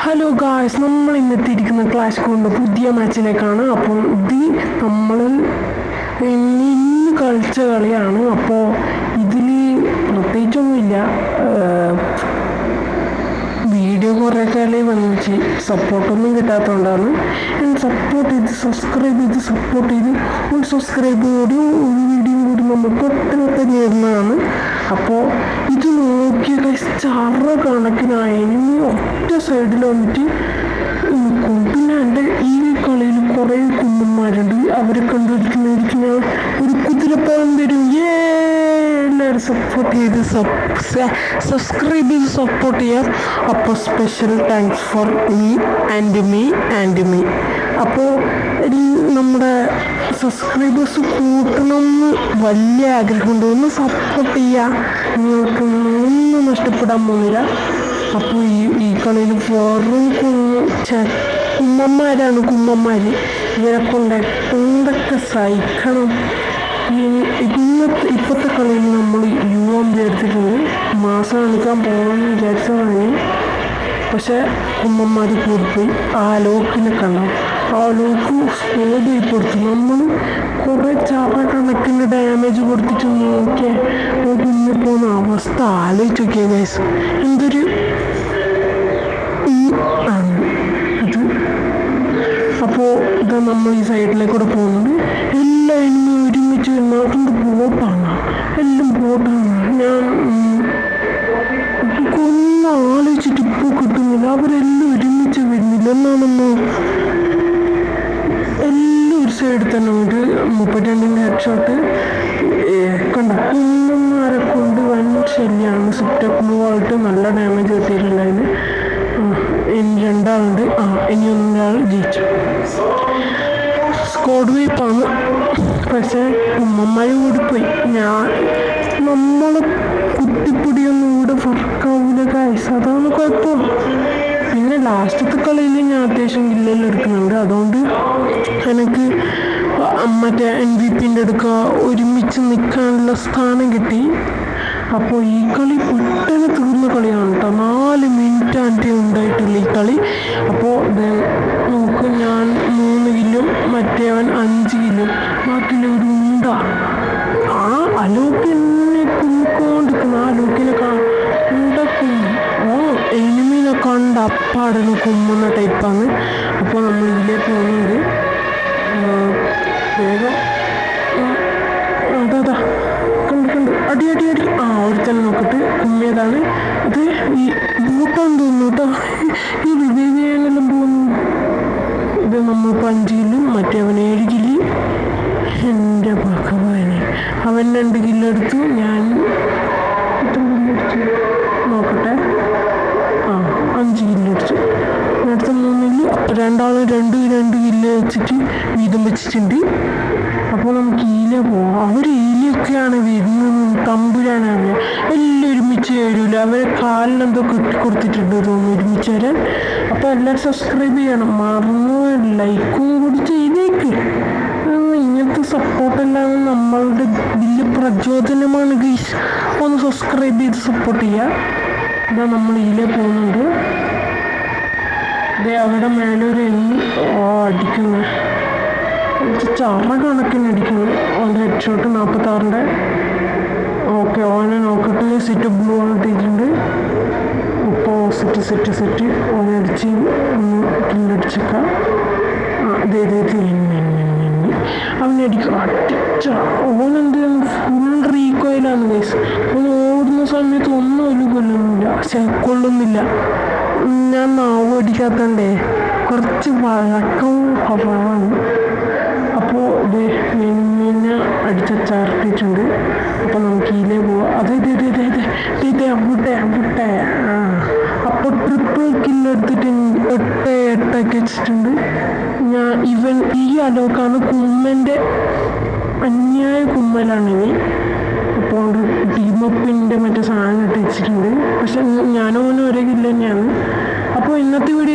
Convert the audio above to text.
Hello guys, നമ്മൾ ഇന്നെത്തിയിരിക്കുന്ന clash കൊണ്ട് പുതിയ മാച്ചിലേക്കാണ്. അപ്പോൾ ഇത് നമ്മൾ ഇന്ന് കളിച്ച കളിയാണ്. അപ്പോൾ ഇതിൽ പ്രത്യേകിച്ചൊന്നുമില്ല. വീഡിയോ കുറേ കളി വന്നിച്ച് സപ്പോർട്ടൊന്നും കിട്ടാത്തതുകൊണ്ടാണ്. സപ്പോർട്ട് ചെയ്ത് സപ്പോർട്ട് ചെയ്ത് ഒരു സബ്സ്ക്രൈബ് കൂടി ഒരു വീഡിയോ കൂടി നമുക്ക് ഒട്ടനൊക്കെ നേരുന്നതാണ്. അപ്പോൾ ഇത് നോക്കിയ ചറ കണക്കിനായി ഒറ്റ സൈഡിൽ വന്നിട്ട് നിൽക്കും. പിന്നെ എൻ്റെ ഈ കളിയിൽ കുറേ കുമ്മന്മാരുണ്ട്. അവരെ കണ്ടുപിടിക്കുന്നവർക്ക് ഞാൻ ഒരു കുതിരപ്പാലം തരും. എല്ലാവരും സപ്പോർട്ട് ചെയ്ത് സബ്സ്ക്രൈബ് ചെയ്ത് സപ്പോർട്ട് ചെയ്യാം. അപ്പോൾ സ്പെഷ്യൽ താങ്ക്സ് ഫോർ മീ. അപ്പോൾ നമ്മുടെ സബ്സ്ക്രൈബേഴ്സ് കൂട്ടണമെന്ന് വലിയ ആഗ്രഹമുണ്ട്. ഒന്ന് സപ്പോർട്ട് ചെയ്യുക. നിങ്ങൾക്ക് ഒന്നും നഷ്ടപ്പെടാൻ പോകുന്നില്ല. അപ്പോൾ ഈ കളിയിൽ വെറും കുമ്മന്മാർ ഇവരെ കൊണ്ട് എന്തൊക്കെ സഹിക്കണം. ഇപ്പോഴത്തെ കളിയിൽ നമ്മൾ യുവം ചേർത്തിട്ടുണ്ട്. മാസം എടുക്കാൻ പോകണമെന്ന് വിചാരിച്ചതാണ്. പക്ഷെ കുമ്മന്മാർ കൂടിപ്പോയി. ആലോക്കിനെ കണ്ടോ, ആലോക്ക് സ്കോഡ് ചെയ്യപ്പെടുത്തു. നമ്മൾ കുറേ കണക്കിന് ഡാമേജ് കൊടുത്തിട്ട് നോക്കിയാൽ ഇന്ന് പോകുന്ന അവസ്ഥ ആലോചിച്ച് നോക്കിയാൽ ഗൈസ്, എന്തൊരു ആണ് അത്. അപ്പോൾ ഇതാ നമ്മൾ ഈ സൈഡിലേക്കൂടെ പോകുന്നുണ്ട്. എല്ലാ എനിമി ഒരുമിച്ച് വരുന്നത് ബോട്ടാണ്, എല്ലാം ബോട്ടാണ്. ഞാൻ ഒന്ന് ആലോചിച്ചിട്ട് ഇപ്പോൾ കിട്ടുന്നില്ല. അവരെല്ലാം ഒരുമിച്ച് വരുന്നില്ല. എന്നാണെന്നോ എല്ലാം ഒരു സൈഡിൽ തന്നെ ഉണ്ട്. 32 ഹെഡ്ഷോട്ട് കണ്ട. കുന്നന്മാരെ കൊണ്ട് വൻ ശല്യമാണ്. സിറ്റപ്പുമായിട്ട് നല്ല ഡാമേജ് കിട്ടിയിട്ടുണ്ടായിരുന്നു. ഇനി 2 ആളുണ്ട്. ഇനി 1 ജയിച്ചു. സ്കോഡ് വൈപ്പാണ്. പക്ഷേ ഉമ്മമാർ കൂടിപ്പോയി. നമ്മൾ കുത്തിപ്പൊടിയൊന്നും ഇവിടെ വർക്കാവില്ല ഗൈസ്, അതാണ് കുഴപ്പം. പിന്നെ ലാസ്റ്റത്തെ കളിയിൽ ഞാൻ അത്യാവശ്യം കില്ലെല്ലാം എടുക്കുന്നുണ്ട്. അതുകൊണ്ട് എനിക്ക് മറ്റേ MVP എടുക്കുക ഒരുമിച്ച് നിൽക്കാനുള്ള സ്ഥാനം കിട്ടി. അപ്പോൾ ഈ കളി പെട്ടെന്ന് തീർന്ന കളിയാണ് കേട്ടോ. 4 മിനിറ്റ് ഉണ്ടായിട്ടുള്ള ഈ കളി. അപ്പോൾ നോക്ക്, ഞാൻ 3 കില്ലും മറ്റേവൻ 5 കില്ലും. ബാക്കിയുള്ളവർ ഉണ്ടാ അലോക്കിനെ കുന്നിക്കൊണ്ടിരിക്കുന്ന ആലോക്കിനെ ഉണ്ടാക്കും. എനിമിനെ കണ്ട അപ്പാടന് കുമ്മുന്ന ടൈപ്പാണ്. അപ്പോൾ നമ്മൾ ഇതിലേ പോകുന്നുണ്ട്. വേഗം അതാ കണ്ട് അടി ഒരുത്തന്നെ നോക്കിട്ട് കുമ്മിയതാണ്. അത് ഈ ബൂട്ടാന്ന് തോന്നുന്നു കേട്ടോ. ഈ റിവൈവ് ചെയ്യാനെല്ലാം പോകുന്നു. ഇത് നമ്മളിപ്പോൾ 5 കില്ലും മറ്റേവൻ 7 കില്ല്. എൻ്റെ ഭഗവാനെ, അവൻ 2 കില്ലെടുത്തു. ഞാൻ നോക്കട്ടെ, 5 കില്ലടിച്ചു. അടുത്ത 3 കില്ല്. 2 ആളും 2 കില്ല് വെച്ചിട്ട് വീതം വെച്ചിട്ടുണ്ട്. അപ്പോൾ നമുക്ക് ഈല പോവാം. അവർ ഈലൊക്കെയാണ് വരുന്നത്. തമ്പുരാനാണ്. എല്ലാം ഒരുമിച്ച് വരില്ല. അവരെ കാലിനെന്തോ കെട്ടിക്കൊടുത്തിട്ടുണ്ട് തോന്നുന്നു ഒരുമിച്ച് വരാൻ. അപ്പോൾ എല്ലാവരും സബ്സ്ക്രൈബ് ചെയ്യണം. മറന്നു ലൈക്കും കൂടി ചെയ്തേക്ക്. ഇങ്ങനത്തെ സപ്പോർട്ടെല്ലാം നമ്മളുടെ വലിയ പ്രചോദനമാണ് ഗൈസ്. ഒന്ന് സബ്സ്ക്രൈബ് ചെയ്ത് സപ്പോർട്ട് ചെയ്യുക. ഇതാ നമ്മൾ ഇതിലേ പോകുന്നുണ്ട്. ഇതേ അവിടെ മേലെ ഒരു അടിക്കുന്നു. ചറ കണക്കിന് അടിക്കുന്നു. അവൻ്റെ ഹെഡ്ഷോട്ട് 46. ഓക്കെ, ഓനെ നോക്കട്ടെ. സെറ്റ് ബ്ലൂ ആയിട്ടുണ്ട്. ഇപ്പോൾ സെറ്റ് ഓനെ അടിച്ച് ഒന്ന് കില്ലടിച്ചേക്കാം. അവനടിക്കും. അടിച്ച ഓനെന്ത് ഫുൾ റീകോയിലാണ് ഗൈസ്. ഓൻ ഓടുന്ന സമയത്ത് ഒന്നും ഒരു കൊള്ളുന്നില്ല. ഞാൻ നാവ് അടിക്കാത്തണ്ടേ കുറച്ച് വഴക്കവും കുറവാണ്. അപ്പോൾ ഇത് അടിച്ച ചാർട്ടിട്ടുണ്ട്. അപ്പോൾ നമുക്ക് ഇതിലേ പോവാം. അതെ അവിടെ അപ്പോൾ ട്രിപ്പിൾ കില്ലെടുത്തിട്ട് 8 വെച്ചിട്ടുണ്ട്. ഈ അലോക്കാണ് കുമ്മൻ്റെ അന്യായ കുമ്മലാണിത്. അപ്പോൾ ടീമപ്പിൻ്റെ മറ്റേ സാധനം ഇട്ട് വെച്ചിട്ടുണ്ട്. പക്ഷെ ഞാനോന് ഒരേ കില്ല് തന്നെയാണ്. അപ്പോൾ ഇന്നത്തെ വീഡിയോ